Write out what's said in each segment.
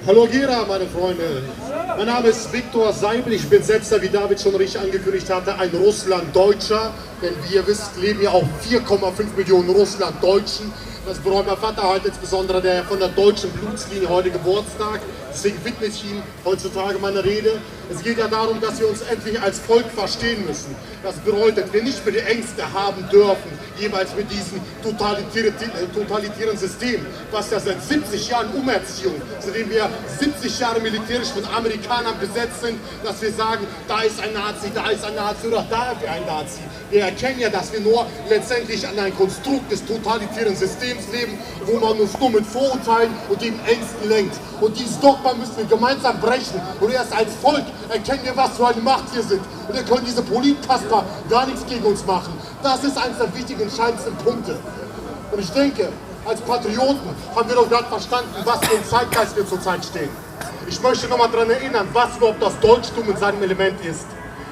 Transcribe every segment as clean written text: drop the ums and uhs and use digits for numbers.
Hallo Gera, meine Freunde. Mein Name ist Viktor Seibel. Ich bin selbst, wie David schon richtig angekündigt hatte, ein Russlanddeutscher. Denn wie ihr wisst, leben ja auch 4,5 Millionen Russlanddeutschen. Das bedeutet, mein Vater hat insbesondere der von der deutschen Blutslinie heute Geburtstag. Deswegen widme ich ihm heutzutage meine Rede. Es geht ja darum, dass wir uns endlich als Volk verstehen müssen. Das bedeutet, wir nicht mehr die Ängste haben dürfen, jeweils mit diesem totalitären System, was ja seit 70 Jahren Umerziehung, seitdem wir 70 Jahre militärisch von Amerikanern besetzt sind, dass wir sagen, da ist ein Nazi oder da ist ein Nazi. Wir erkennen ja, dass wir nur letztendlich an ein Konstrukt des totalitären Systems leben, wo man uns nur mit Vorurteilen und dem Ängsten lenkt. Und dieses Dogma müssen wir gemeinsam brechen. Und erst als Volk erkennen wir, was für eine Macht wir sind. Und wir können diese Politkasper gar nichts gegen uns machen. Das ist eines der wichtigen, entscheidendsten Punkte. Und ich denke, als Patrioten haben wir doch gerade verstanden, was für ein Zeitgeist wir zurzeit stehen. Ich möchte nochmal daran erinnern, was überhaupt das Deutschtum in seinem Element ist.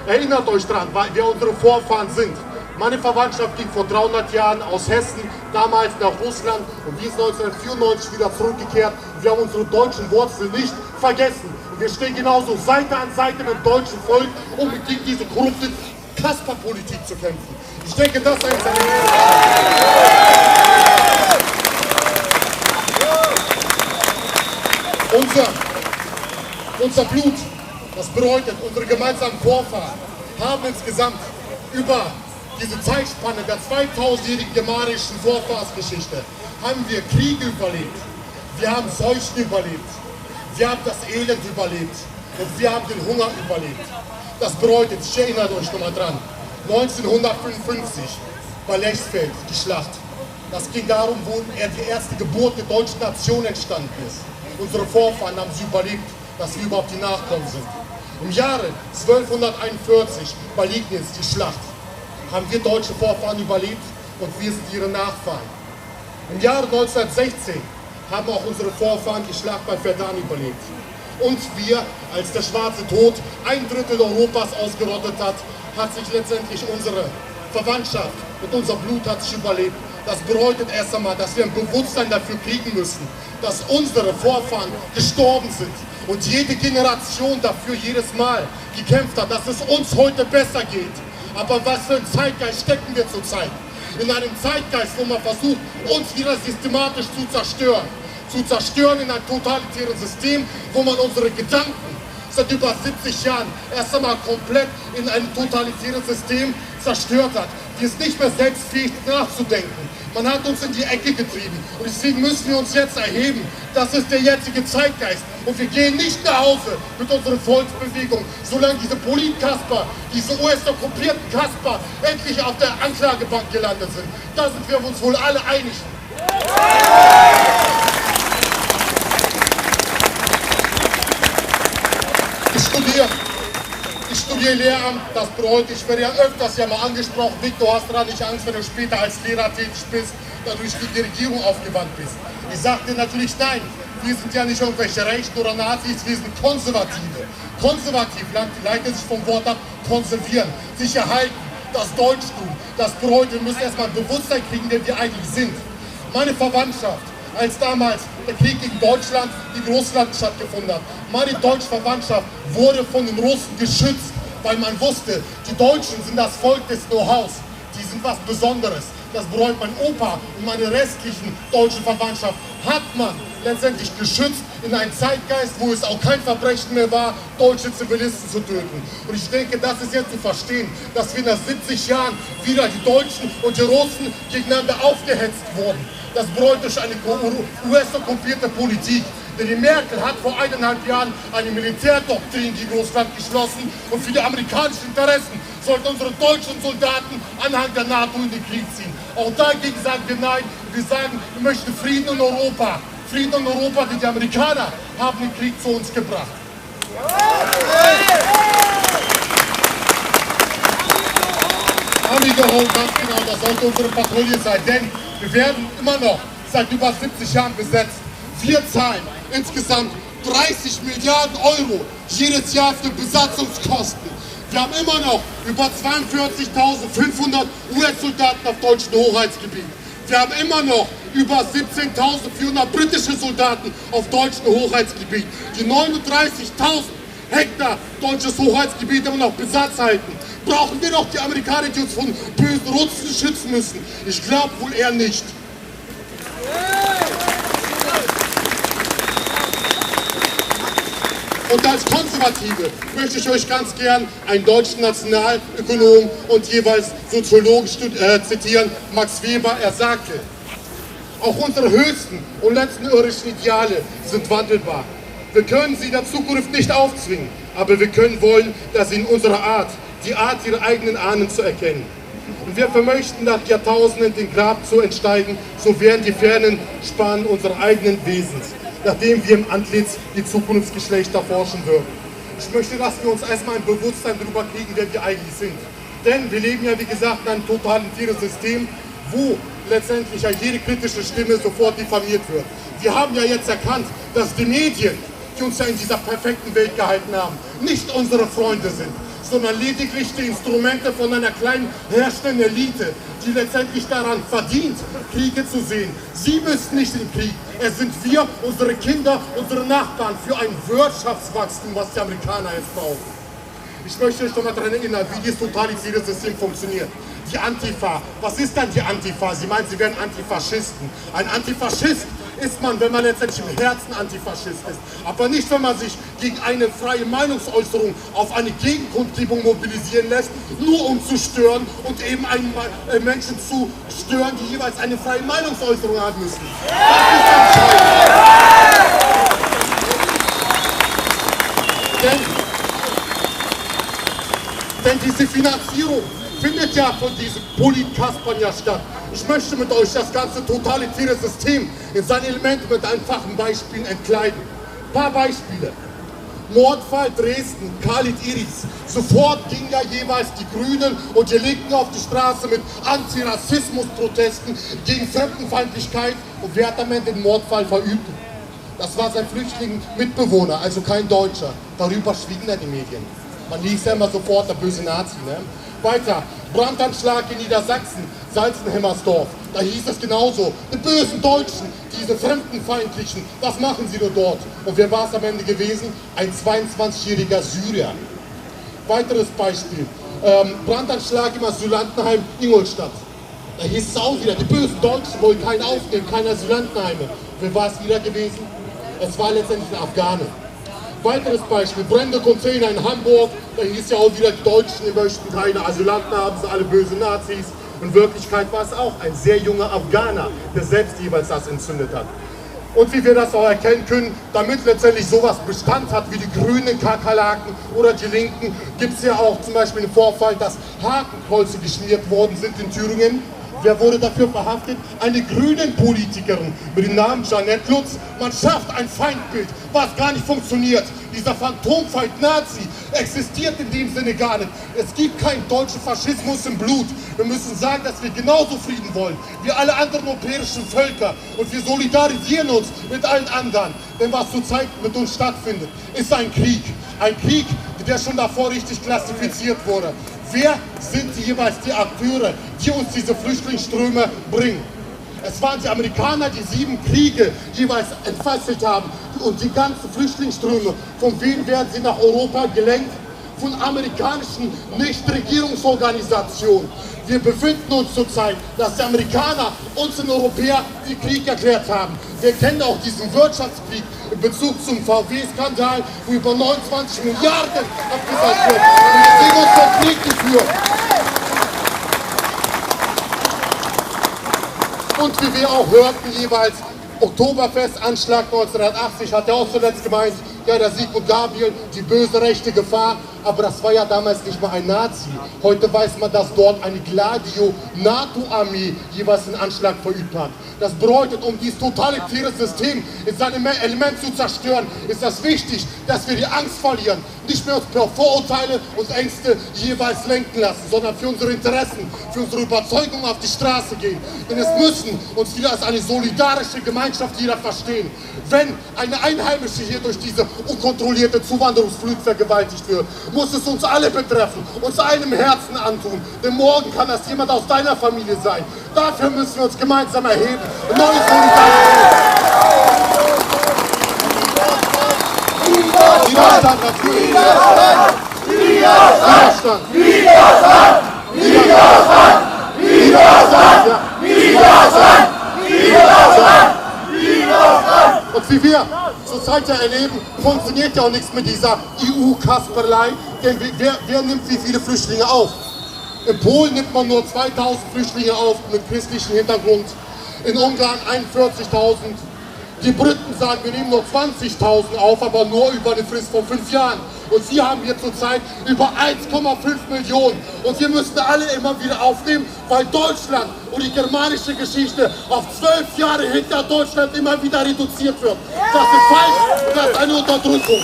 Erinnert euch daran, wer unsere Vorfahren sind. Meine Verwandtschaft ging vor 300 Jahren aus Hessen, damals nach Russland, und wir sind 1994 wieder zurückgekehrt. Wir haben unsere deutschen Wurzeln nicht vergessen. Und wir stehen genauso Seite an Seite mit dem deutschen Volk, um gegen diese korrupte Kasperpolitik zu kämpfen. Ich denke, das ist eine unser Blut, das bedeutet, unsere gemeinsamen Vorfahren haben insgesamt über diese Zeitspanne der 2000-jährigen germanischen Vorfahrsgeschichte haben wir Kriege überlebt, wir haben Seuchen überlebt, wir haben das Elend überlebt und wir haben den Hunger überlebt. Das bedeutet, ich erinnere euch nochmal dran, 1955 bei Lechsfeld, die Schlacht. Das ging darum, wo die erste Geburt der deutschen Nation entstanden ist. Unsere Vorfahren haben sie überlebt, dass wir überhaupt die Nachkommen sind. Im Jahre 1241 bei Liegnitz, die Schlacht, haben wir deutsche Vorfahren überlebt und wir sind ihre Nachfahren. Im Jahre 1916 haben auch unsere Vorfahren die Schlacht bei Verdun überlebt. Und wir, als der Schwarze Tod 1/3 Europas ausgerottet hat, hat sich letztendlich unsere Verwandtschaft und unser Blut hat sich überlebt. Das bedeutet erst einmal, dass wir ein Bewusstsein dafür kriegen müssen, dass unsere Vorfahren gestorben sind und jede Generation dafür jedes Mal gekämpft hat, dass es uns heute besser geht. Aber was für ein Zeitgeist stecken wir zurzeit? In einem Zeitgeist, wo man versucht, uns wieder systematisch zu zerstören. Zu zerstören in einem totalitären System, wo man unsere Gedanken seit über 70 Jahren erst einmal komplett in ein totalitäres System zerstört hat. Die ist nicht mehr selbstfähig nachzudenken. Man hat uns in die Ecke getrieben und deswegen müssen wir uns jetzt erheben. Das ist der jetzige Zeitgeist und wir gehen nicht nach Hause mit unserer Volksbewegung, solange diese Politkasper, diese US-okkupierten Kasper endlich auf der Anklagebank gelandet sind. Da sind wir uns wohl alle einig. Ich studiere Lehramt, das bedeutet, ich werde ja öfters mal angesprochen, Viktor, hast du da nicht Angst, wenn du später als Lehrer tätig bist, da du durch die Regierung aufgewandt bist? Ich sagte natürlich nein, wir sind ja nicht irgendwelche Rechten oder Nazis, wir sind Konservative. Konservativ leitet sich vom Wort ab, konservieren, sich erhalten, das Deutschtum. Das bedeutet, wir müssen erstmal ein Bewusstsein kriegen, wer wir eigentlich sind. Meine Verwandtschaft, als damals der Krieg gegen Deutschland in Russland stattgefunden hat. Meine deutsche Verwandtschaft wurde von den Russen geschützt, weil man wusste, die Deutschen sind das Volk des Know-hows. Die sind was Besonderes. Das bedeutet, mein Opa und meine restlichen deutschen Verwandtschaft hat man letztendlich geschützt in einem Zeitgeist, wo es auch kein Verbrechen mehr war, deutsche Zivilisten zu töten. Und ich denke, das ist jetzt zu verstehen, dass wir nach 70 Jahren wieder die Deutschen und die Russen gegeneinander aufgehetzt wurden. Das bedeutet durch eine US-okkupierte Politik. Denn die Merkel hat vor 1,5 Jahren eine Militärdoktrin gegen Russland geschlossen und für die amerikanischen Interessen sollten unsere deutschen Soldaten Anhang der NATO in den Krieg ziehen. Auch dagegen sagen wir nein. Wir sagen, wir möchten Frieden in Europa. Frieden in Europa, denn die Amerikaner haben den Krieg zu uns gebracht. Amigo, ganz genau, das sollte unsere Patrouille sein, denn wir werden immer noch seit über 70 Jahren besetzt. Wir zahlen insgesamt 30 Milliarden Euro jedes Jahr für Besatzungskosten. Wir haben immer noch über 42.500 US-Soldaten auf deutschem Hoheitsgebiet. Wir haben immer noch über 17.400 britische Soldaten auf deutschem Hoheitsgebiet, die 39.000 Hektar deutsches Hoheitsgebiet immer noch Besatz halten. Brauchen wir doch die Amerikaner, die uns von bösen Russen schützen müssen? Ich glaube wohl eher nicht. Und als Konservative möchte ich euch ganz gern einen deutschen Nationalökonom und jeweils Soziologen zitieren, Max Weber. Er sagte: Auch unsere höchsten und letzten irdischen Ideale sind wandelbar. Wir können sie der Zukunft nicht aufzwingen, aber wir können wollen, dass sie in unserer Art, die Art ihrer eigenen Ahnen zu erkennen. Und wir vermöchten nach Jahrtausenden den Grab zu entsteigen, so wären die fernen Spannen unserer eigenen Wesens, nachdem wir im Antlitz die Zukunftsgeschlechter forschen würden. Ich möchte, dass wir uns erstmal ein Bewusstsein darüber kriegen, wer wir eigentlich sind. Denn wir leben ja, wie gesagt, in einem totalitären System, wo letztendlich ja jede kritische Stimme sofort diffamiert wird. Wir haben ja jetzt erkannt, dass die Medien, die uns ja in dieser perfekten Welt gehalten haben, nicht unsere Freunde sind, sondern lediglich die Instrumente von einer kleinen herrschenden Elite, die letztendlich daran verdient, Kriege zu sehen. Sie müssen nicht in Krieg. Es sind wir, unsere Kinder, unsere Nachbarn für ein Wirtschaftswachstum, was die Amerikaner jetzt brauchen. Ich möchte euch noch mal daran erinnern, wie dieses totalitäre System funktioniert. Die Antifa. Was ist dann die Antifa? Sie meinen, sie wären Antifaschisten. Ein Antifaschist ist man, wenn man letztendlich im Herzen Antifaschist ist. Aber nicht, wenn man sich gegen eine freie Meinungsäußerung auf eine Gegenkundgebung mobilisieren lässt, nur um zu stören und eben einen Menschen zu stören, die jeweils eine freie Meinungsäußerung haben müssen. Das ist entscheidend. Denn diese Finanzierung findet ja von diesem Politkaspern ja statt. Ich möchte mit euch das ganze totalitäre System in seinen Elementen mit einfachen Beispielen entkleiden. Ein paar Beispiele. Mordfall Dresden, Khalid Iris. Sofort gingen ja jeweils die Grünen und die Linken auf die Straße mit Antirassismus-Protesten gegen Fremdenfeindlichkeit. Und wer hat am Ende den Mordfall verübt? Das war sein Flüchtling-Mitbewohner, also kein Deutscher. Darüber schwiegen ja die Medien. Man liest ja immer sofort, der böse Nazi. Ne? Weiter, Brandanschlag in Niedersachsen, Salzenhemmersdorf. Da hieß es genauso, die bösen Deutschen, diese Fremdenfeindlichen, was machen sie nur dort? Und wer war es am Ende gewesen? Ein 22-jähriger Syrer. Weiteres Beispiel, Brandanschlag im Asylantenheim Ingolstadt. Da hieß es auch wieder, die bösen Deutschen wollen keinen aufnehmen, keine Asylantenheime. Wer war es wieder gewesen? Es war letztendlich ein Afghane. Weiteres Beispiel, brennende Container in Hamburg, da hieß ja auch wieder, die Deutschen, die möchten keine Asylanten haben, sind alle böse Nazis. In Wirklichkeit war es auch ein sehr junger Afghaner, der selbst jeweils das entzündet hat. Und wie wir das auch erkennen können, damit letztendlich sowas Bestand hat wie die grünen Kakerlaken oder die Linken, gibt es ja auch zum Beispiel den Vorfall, dass Hakenkreuze geschmiert worden sind in Thüringen. Wer wurde dafür verhaftet? Eine Grünen-Politikerin mit dem Namen Janette Lutz. Man schafft ein Feindbild, was gar nicht funktioniert. Dieser Phantomfeind Nazi existiert in dem Sinne gar nicht. Es gibt keinen deutschen Faschismus im Blut. Wir müssen sagen, dass wir genauso Frieden wollen wie alle anderen europäischen Völker. Und wir solidarisieren uns mit allen anderen. Denn was zurzeit mit uns stattfindet, ist ein Krieg. Ein Krieg, der schon davor richtig klassifiziert wurde. Wer sind jeweils die Akteure, die uns diese Flüchtlingsströme bringen? Es waren die Amerikaner, die 7 Kriege jeweils entfesselt haben. Und die ganzen Flüchtlingsströme, von wem werden sie nach Europa gelenkt? Von amerikanischen Nichtregierungsorganisationen. Wir befinden uns zurzeit, dass die Amerikaner uns den Europäern den Krieg erklärt haben. Wir kennen auch diesen Wirtschaftskrieg in Bezug zum VW-Skandal, wo über 29 Milliarden abgesagt wird. Und wir sehen uns den Krieg geführt. Und wie wir auch hörten jeweils, Oktoberfestanschlag 1980 hat er auch zuletzt gemeint, ja, der Sigmund Gabriel, die böse rechte Gefahr, aber das war ja damals nicht mal ein Nazi. Heute weiß man, dass dort eine Gladio-NATO-Armee jeweils einen Anschlag verübt hat. Das bedeutet, um dieses totalitäre System in seinem Element zu zerstören, ist das wichtig, dass wir die Angst verlieren. nicht mehr uns per Vorurteile und Ängste jeweils lenken lassen, sondern für unsere Interessen, für unsere Überzeugung auf die Straße gehen. Denn es müssen uns wieder als eine solidarische Gemeinschaft jeder verstehen. Wenn eine Einheimische hier durch diese unkontrollierte Zuwanderungsflut vergewaltigt wird, muss es uns alle betreffen, uns einem Herzen antun. Denn morgen kann das jemand aus deiner Familie sein. Dafür müssen wir uns gemeinsam erheben. Neue Solidarität. Widerstand natürlich. Widerstand. Widerstand. Widerstand. Widerstand. Widerstand. Widerstand. Widerstand. Und wie wir zurzeit ja erleben, funktioniert ja auch nichts mit dieser EU-Kasperlei. Denn wer nimmt wie viele Flüchtlinge auf? In Polen nimmt man nur 2000 Flüchtlinge auf mit christlichem Hintergrund. In Ungarn 41.000. Die Briten sagen, wir nehmen nur 20.000 auf, aber nur über eine Frist von 5 Jahren. Und wir haben hier zurzeit über 1,5 Millionen. Und wir müssen alle immer wieder aufnehmen, weil Deutschland und die germanische Geschichte auf 12 Jahre hinter Deutschland immer wieder reduziert wird. Das ist falsch und das ist eine Unterdrückung.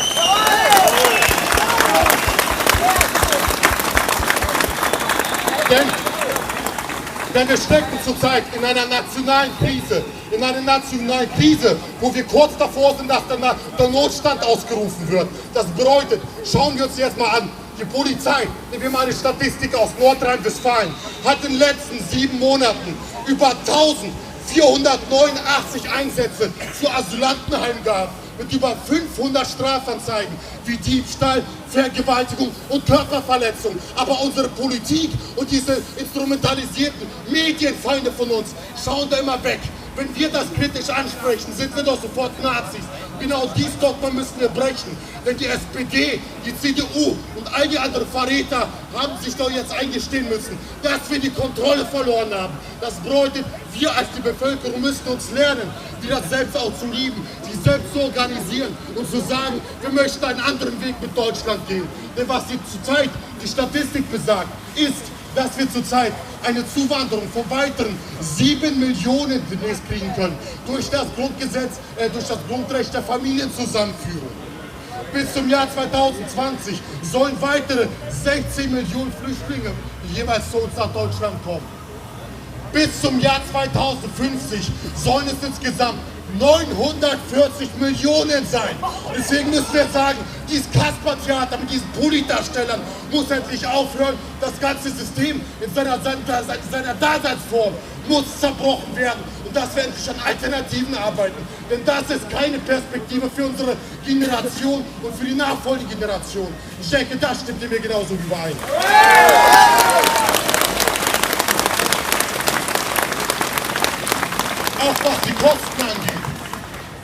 Denn wir stecken zurzeit in einer nationalen Krise, wo wir kurz davor sind, dass der Notstand ausgerufen wird. Das bedeutet, schauen wir uns jetzt mal an, die Polizei, nehmen wir mal eine Statistik aus Nordrhein-Westfalen, hat in den letzten 7 Monaten über 1489 Einsätze für Asylantenheim gehabt. Mit über 500 Strafanzeigen wie Diebstahl, Vergewaltigung und Körperverletzung. Aber unsere Politik und diese instrumentalisierten Medienfeinde von uns schauen da immer weg. Wenn wir das kritisch ansprechen, sind wir doch sofort Nazis. Genau dies Dogma müssen wir brechen. Denn die SPD, die CDU und all die anderen Verräter haben sich doch jetzt eingestehen müssen, dass wir die Kontrolle verloren haben. Das bedeutet, wir als die Bevölkerung müssen uns lernen, wieder selbst auch zu lieben, sich selbst zu organisieren und zu sagen, wir möchten einen anderen Weg mit Deutschland gehen. Denn was zurzeit die Statistik besagt, ist, dass wir zurzeit eine Zuwanderung von weiteren 7 Millionen demnächst kriegen können. Durch das Grundgesetz, durch das Grundrecht der Familienzusammenführung. Bis zum Jahr 2020 sollen weitere 16 Millionen Flüchtlinge jeweils zu uns nach Deutschland kommen. Bis zum Jahr 2050 sollen es insgesamt 940 Millionen sein. Deswegen müssen wir sagen, dieses Kaspertheater mit diesen Pulli-Darstellern muss endlich aufhören. Das ganze System in seiner Daseinsform muss zerbrochen werden. Und dass wir endlich an Alternativen arbeiten. Denn das ist keine Perspektive für unsere Generation und für die nachfolgende Generation. Ich denke, das stimmt mir genauso überein. Auch was die Kosten angeht.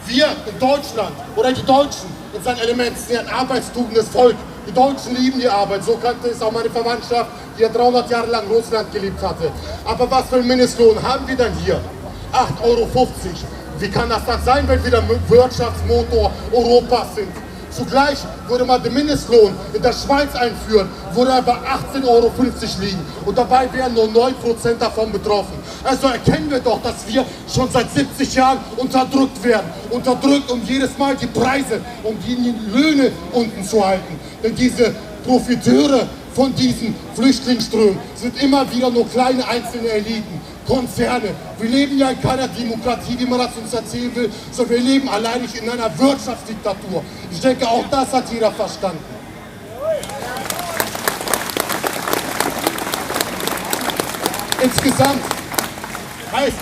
Wir in Deutschland oder die Deutschen in seinen Elementen sind ein arbeitstugendes Volk. Die Deutschen lieben die Arbeit. So kannte es auch meine Verwandtschaft, die ja 300 Jahre lang in Russland gelebt hatte. Aber was für einen Mindestlohn haben wir denn hier? 8,50 € Wie kann das dann sein, wenn wir der Wirtschaftsmotor Europas sind? Zugleich würde man den Mindestlohn in der Schweiz einführen, würde er bei 18,50 € liegen. Und dabei wären nur 9% davon betroffen. Also erkennen wir doch, dass wir schon seit 70 Jahren unterdrückt werden. Unterdrückt, um jedes Mal die Preise, um die Löhne unten zu halten. Denn diese Profiteure von diesen Flüchtlingsströmen sind immer wieder nur kleine einzelne Eliten. Konzerne. Wir leben ja in keiner Demokratie, wie man das uns erzählen will, sondern wir leben alleinig in einer Wirtschaftsdiktatur. Ich denke, auch das hat jeder verstanden. Insgesamt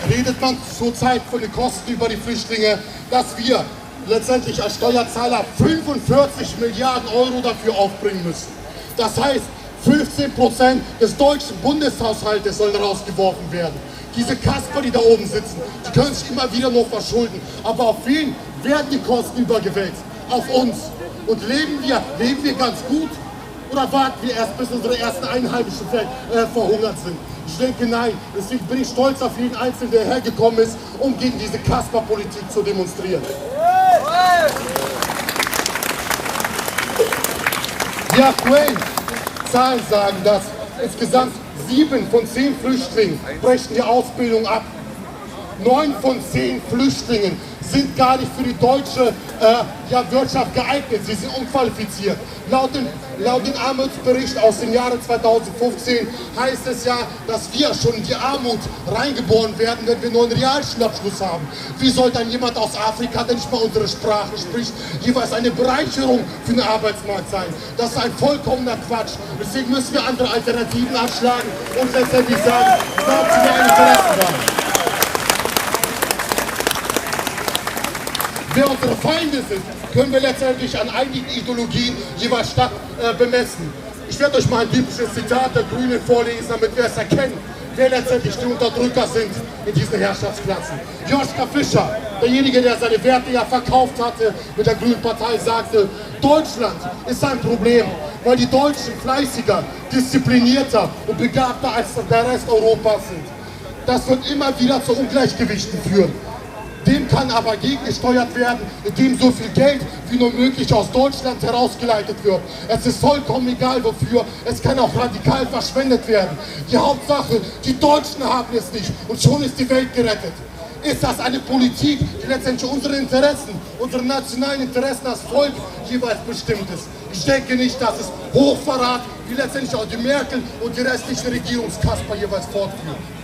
redet man zurzeit von den Kosten über die Flüchtlinge, dass wir letztendlich als Steuerzahler 45 Milliarden € dafür aufbringen müssen. Das heißt, 15% des deutschen Bundeshaushaltes sollen rausgeworfen werden. Diese Kasper, die da oben sitzen, die können sich immer wieder nur verschulden. Aber auf wen werden die Kosten übergewälzt? Auf uns. Und leben wir ganz gut? Oder warten wir erst, bis unsere ersten Einheimischen verhungert sind? Ich denke, nein. Deswegen bin ich stolz auf jeden Einzelnen, der hergekommen ist, um gegen diese Kasper-Politik zu demonstrieren. Die aktuellen Zahlen sagen, dass insgesamt 7 von 10 Flüchtlingen brechen die Ausbildung ab. 9 von 10 Flüchtlingen sind gar nicht für die deutsche Wirtschaft geeignet, sie sind unqualifiziert. Laut dem Armutsbericht aus dem Jahre 2015 heißt es ja, dass wir schon in die Armut reingeboren werden, wenn wir nur einen Realschulabschluss haben. Wie soll dann jemand aus Afrika, der nicht mal unsere Sprache spricht, jeweils eine Bereicherung für den Arbeitsmarkt sein? Das ist ein vollkommener Quatsch. Deswegen müssen wir andere Alternativen anschlagen und letztendlich sagen, nationale Interessen haben. Wer unsere Feinde sind, können wir letztendlich an einigen Ideologien jeweils stark bemessen. Ich werde euch mal ein biblisches Zitat der Grünen vorlesen, damit wir es erkennen, wer letztendlich die Unterdrücker sind in diesen Herrschaftsklassen. Joschka Fischer, derjenige, der seine Werte ja verkauft hatte mit der Grünen Partei, sagte, Deutschland ist ein Problem, weil die Deutschen fleißiger, disziplinierter und begabter als der Rest Europas sind. Das wird immer wieder zu Ungleichgewichten führen. Dem kann aber gegengesteuert werden, indem so viel Geld wie nur möglich aus Deutschland herausgeleitet wird. Es ist vollkommen egal wofür, es kann auch radikal verschwendet werden. Die Hauptsache, die Deutschen haben es nicht und schon ist die Welt gerettet. Ist das eine Politik, die letztendlich unsere Interessen, unsere nationalen Interessen als Volk jeweils bestimmt ist? Ich denke nicht, dass es Hochverrat, wie letztendlich auch die Merkel und die restlichen Regierungskasper jeweils fortführen.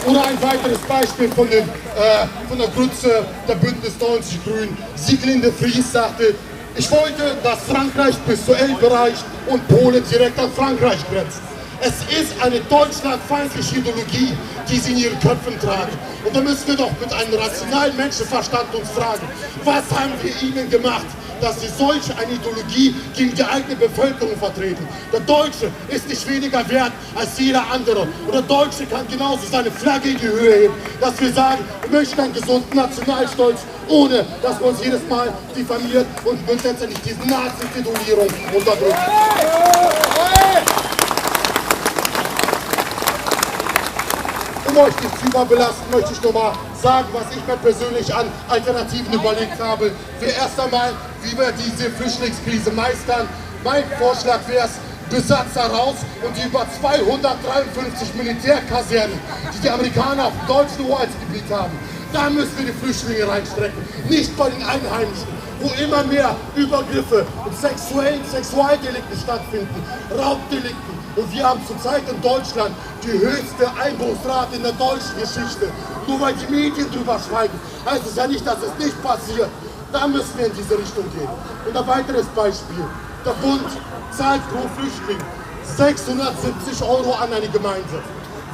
Oder ein weiteres Beispiel von der Grütze der Bündnis 90 Grünen. Sieglinde Fries sagte, ich wollte, dass Frankreich bis zur Elbe reicht und Polen direkt an Frankreich grenzt. Es ist eine deutschlandfeindliche Ideologie, die sie in ihren Köpfen tragen. Und da müssen wir doch mit einem rationalen Menschenverstand uns fragen, was haben wir ihnen gemacht, dass sie solch eine Ideologie gegen die eigene Bevölkerung vertreten. Der Deutsche ist nicht weniger wert als jeder andere. Und der Deutsche kann genauso seine Flagge in die Höhe heben, dass wir sagen, wir möchten einen gesunden Nationalstolz, ohne dass wir uns jedes Mal diffamiert und letztendlich diese Nazi-Titulierung unterdrücken. Um euch nicht zu überbelasten, möchte ich nur mal sagen, was ich mir persönlich an Alternativen überlegt habe. Für erst einmal, wie wir diese Flüchtlingskrise meistern. Mein Vorschlag wäre es, Besatzer raus und die über 253 Militärkasernen, die die Amerikaner auf dem deutschen Hoheitsgebiet haben, da müssen wir die Flüchtlinge reinstrecken, nicht bei den Einheimischen, wo immer mehr Übergriffe und Sexualdelikte stattfinden, Raubdelikten. Und wir haben zurzeit in Deutschland die höchste Einbruchsrate in der deutschen Geschichte. Nur weil die Medien drüber schweigen, heißt es ja nicht, dass es nicht passiert. Da müssen wir in diese Richtung gehen. Und ein weiteres Beispiel. Der Bund zahlt pro Flüchtling 670 € an eine Gemeinde.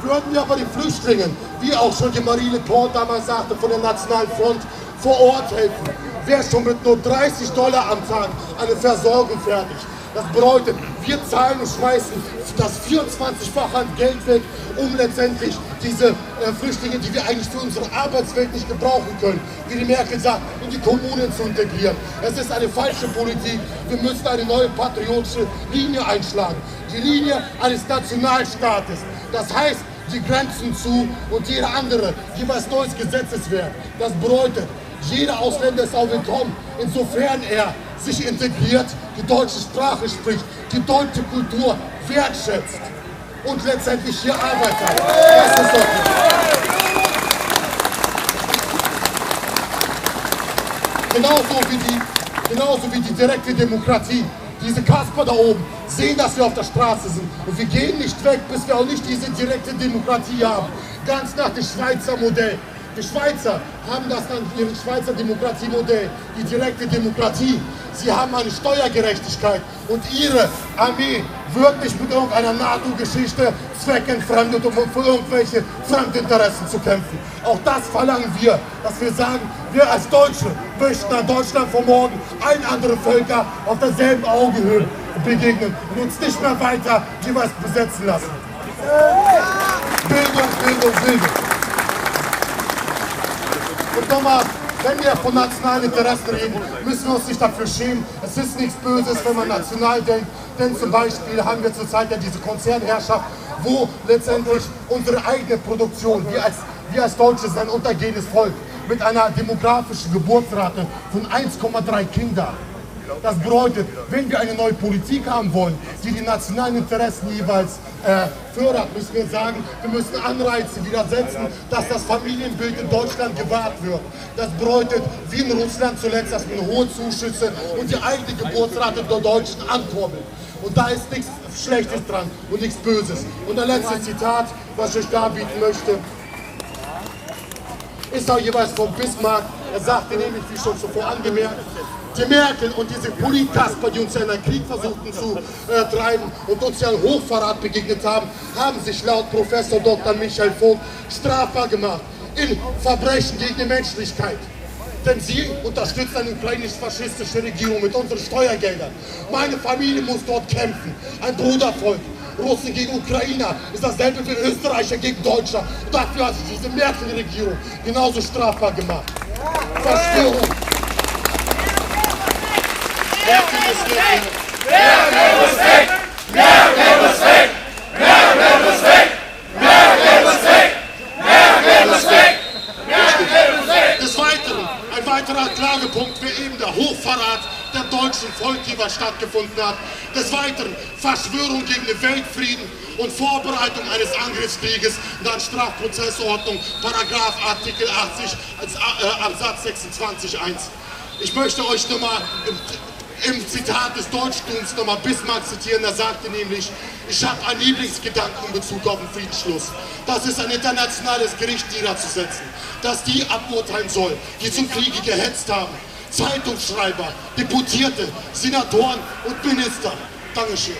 Würden wir aber den Flüchtlingen, wie auch schon die Marie Le Pen damals sagte, von der Nationalen Front vor Ort helfen, wäre schon mit nur $30 am Tag eine Versorgung fertig. Das bedeutet, wir zahlen und schmeißen das 24-fache an Geld weg, um letztendlich diese Flüchtlinge, die wir eigentlich für unsere Arbeitswelt nicht gebrauchen können, wie die Merkel sagt, in die Kommunen zu integrieren. Es ist eine falsche Politik. Wir müssen eine neue patriotische Linie einschlagen. Die Linie eines Nationalstaates. Das heißt, die Grenzen zu und jeder andere jeweils neues Gesetzeswerk. Das bedeutet, jeder Ausländer ist auch willkommen, insofern er sich integriert, die deutsche Sprache spricht, die deutsche Kultur wertschätzt und letztendlich hier Arbeit hat. Das ist doch genauso wie die direkte Demokratie. Diese Kasper da oben sehen, dass wir auf der Straße sind. Und wir gehen nicht weg, bis wir auch nicht diese direkte Demokratie haben. Ganz nach dem Schweizer Modell. Die Schweizer haben das dann ihr Schweizer Demokratiemodell, die direkte Demokratie. Sie haben eine Steuergerechtigkeit und ihre Armee wird nicht mit irgendeiner NATO-Geschichte zweckentfremdet, um für irgendwelche Fremdinteressen zu kämpfen. Auch das verlangen wir, dass wir sagen, wir als Deutsche möchten an Deutschland von morgen allen anderen Völker auf derselben Augenhöhe begegnen und uns nicht mehr weiter jeweils besetzen lassen. Bildung, Bildung, Bildung. Und nochmal, wenn wir von nationalen Interessen reden, müssen wir uns nicht dafür schämen. Es ist nichts Böses, wenn man national denkt. Denn zum Beispiel haben wir zurzeit ja diese Konzernherrschaft, wo letztendlich unsere eigene Produktion, wir als Deutsche sind ein untergehendes Volk, mit einer demografischen Geburtsrate von 1,3 Kinder. Das bedeutet, wenn wir eine neue Politik haben wollen, die die nationalen Interessen jeweils fördert, müssen wir sagen, wir müssen Anreize wieder setzen, dass das Familienbild in Deutschland gewahrt wird. Das bedeutet, wie in Russland zuletzt, dass man hohe Zuschüsse und die eigene Geburtsrate der Deutschen ankurbelt. Und da ist nichts Schlechtes dran und nichts Böses. Und ein letztes Zitat, was ich euch darbieten möchte, ist auch jeweils von Bismarck. Er sagte nämlich, wie schon zuvor angemerkt, die Merkel und diese Politkasper, die uns ja in einen Krieg versuchten zu treiben und uns ja einen Hochverrat begegnet haben, haben sich laut Professor Dr. Michael Vogt strafbar gemacht in Verbrechen gegen die Menschlichkeit. Denn sie unterstützt eine ukrainisch-faschistische Regierung mit unseren Steuergeldern. Meine Familie muss dort kämpfen, ein Brudervolk. Russen gegen Ukrainer ist dasselbe wie Österreicher gegen Deutscher. Und dafür hat sich diese Merkel-Regierung genauso strafbar gemacht. Verschwörung. Merkel muss weg! Merkel muss weg! Merkel muss weg! Merkel muss weg! Merkel muss weg! Merkel muss weg! Merkel muss weg! Des Weiteren, ein weiterer Klagepunkt wäre eben der Hochverrat der deutschen Volk, was stattgefunden hat. Des Weiteren Verschwörung gegen den Weltfrieden und Vorbereitung eines Angriffskrieges nach Strafprozessordnung, Paragraph Artikel 80 Absatz 26 1. Ich möchte euch nochmal im Zitat des Deutschtums nochmal Bismarck zitieren, der sagte nämlich, ich habe einen Lieblingsgedanken in Bezug auf den Friedensschluss. Das ist ein internationales Gericht niederzusetzen, das die aburteilen soll, die zum Kriege gehetzt haben. Zeitungsschreiber, Deputierte, Senatoren und Minister. Dankeschön.